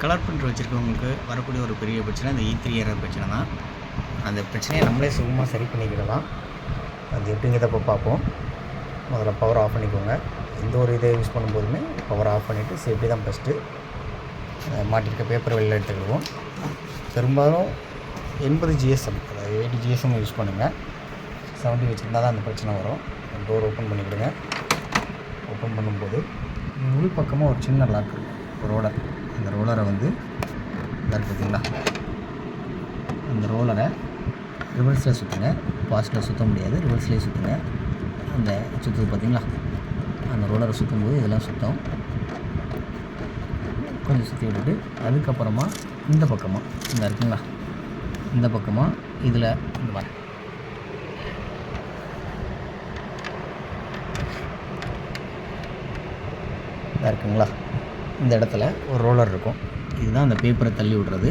Colour printer வச்சுருக்கவங்களுக்கு வரக்கூடிய ஒரு பெரிய பிரச்சனை இந்த E3 எரர் பிரச்சனை தான். அந்த பிரச்சனையை நம்மளே சுலபமாக சரி பண்ணிக்கிடலாம். அது எப்படிங்கிறத இப்போ பார்ப்போம். முதல்ல பவர் ஆஃப் பண்ணிக்கோங்க. எந்த ஒரு இதை யூஸ் பண்ணும்போதுமே பவர் ஆஃப் பண்ணிவிட்டு சேஃப்டி தான் ஃபஸ்ட்டு. மாட்டிருக்க பேப்பர் வெளியில் எடுத்துக்கிடுவோம். பெரும்பாலும் 80 GSM அதாவது 80 GSM யூஸ் பண்ணுங்கள். 70 வச்சுருந்தா தான் அந்த பிரச்சனை வரும். டோர் ஓப்பன் பண்ணிவிடுங்க. ஓப்பன் பண்ணும்போது உள் பக்கமாக ஒரு சின்ன லாக் இருக்கும், ரோலர். அந்த ரோலரை வந்து இதாக பார்த்தீங்களா, அந்த ரோலரை ரிவர்ஸில் சுற்றுங்க. பாஸ்ட்டில் சுற்ற முடியாது, ரிவர்ஸ்லேயே சுற்றுங்க. அந்த சுற்றுது பார்த்தீங்களா, அந்த ரோலரை சுற்றும்போது இதெல்லாம் சுத்தம். கொஞ்சம் சுற்றி விட்டுட்டு அதுக்கப்புறமா இந்த பக்கமாக இந்த இருக்குங்களா, இந்த பக்கமாக இதில் இந்த மாதிரி இதாக இருக்குங்களா, இந்த இடத்துல ஒரு ரோலர் இருக்கும். இதுதான் அந்த பேப்பரை தள்ளி விடுறது.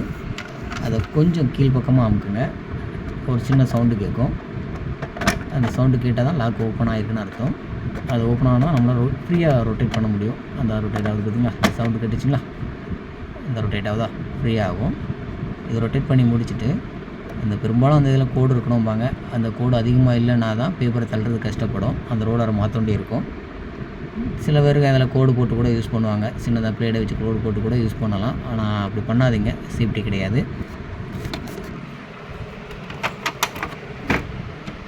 அதை கொஞ்சம் கீழ்ப்பக்கமாக அமுக்குங்க. ஒரு சின்ன சவுண்டு கேட்கும். அந்த சவுண்டு கேட்டால் தான் லாக் ஓப்பன் ஆகிருக்குன்னு அர்த்தம். அது ஓப்பன் ஆனால் நம்மளால் ஃப்ரீயாக ரொட்டேட் பண்ண முடியும். அந்த ரொட்டேட் ஆகுது பார்த்தீங்களா, இந்த சவுண்டு கேட்டுச்சிங்களா, இந்த ரொட்டேட் ஆகுதா, ஃப்ரீயாக ஆகும். இது ரொட்டேட் பண்ணி முடிச்சுட்டு அந்த பெரும்பாலும் அந்த இதில் கோடு இருக்கணும்பாங்க. அந்த கோடு அதிகமாக இல்லைன்னா தான் பேப்பரை தள்ளுறது கஷ்டப்படும். அந்த ரோலரை மாற்ற வேண்டி இருக்கும். சில பேருக்கு அதில் கோடு போட்டு கூட யூஸ் பண்ணுவாங்க. சின்னதாக பிளேடை வச்சு கோடு போட்டு கூட யூஸ் பண்ணலாம். ஆனால் அப்படி பண்ணாதீங்க, சேஃப்டி கிடையாது.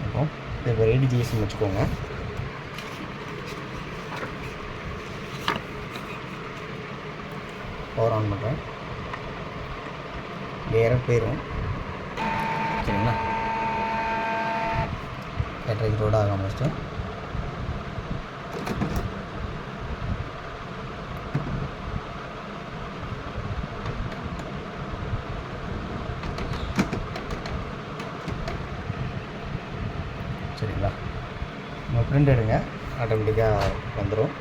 அப்போ இப்போ 80 GSM வச்சுக்கோங்க. பவர் ஆன் பண்ணுறேன். வேறு போயிடும் சரிங்களா. கேட்ரேஜ் ரோடு ஆகாம ஃபஸ்ட்டு சரிங்களா. நம்ம பிரிண்ட் எடுங்க, ஆட்டோமேட்டிக்காக வந்துடும்.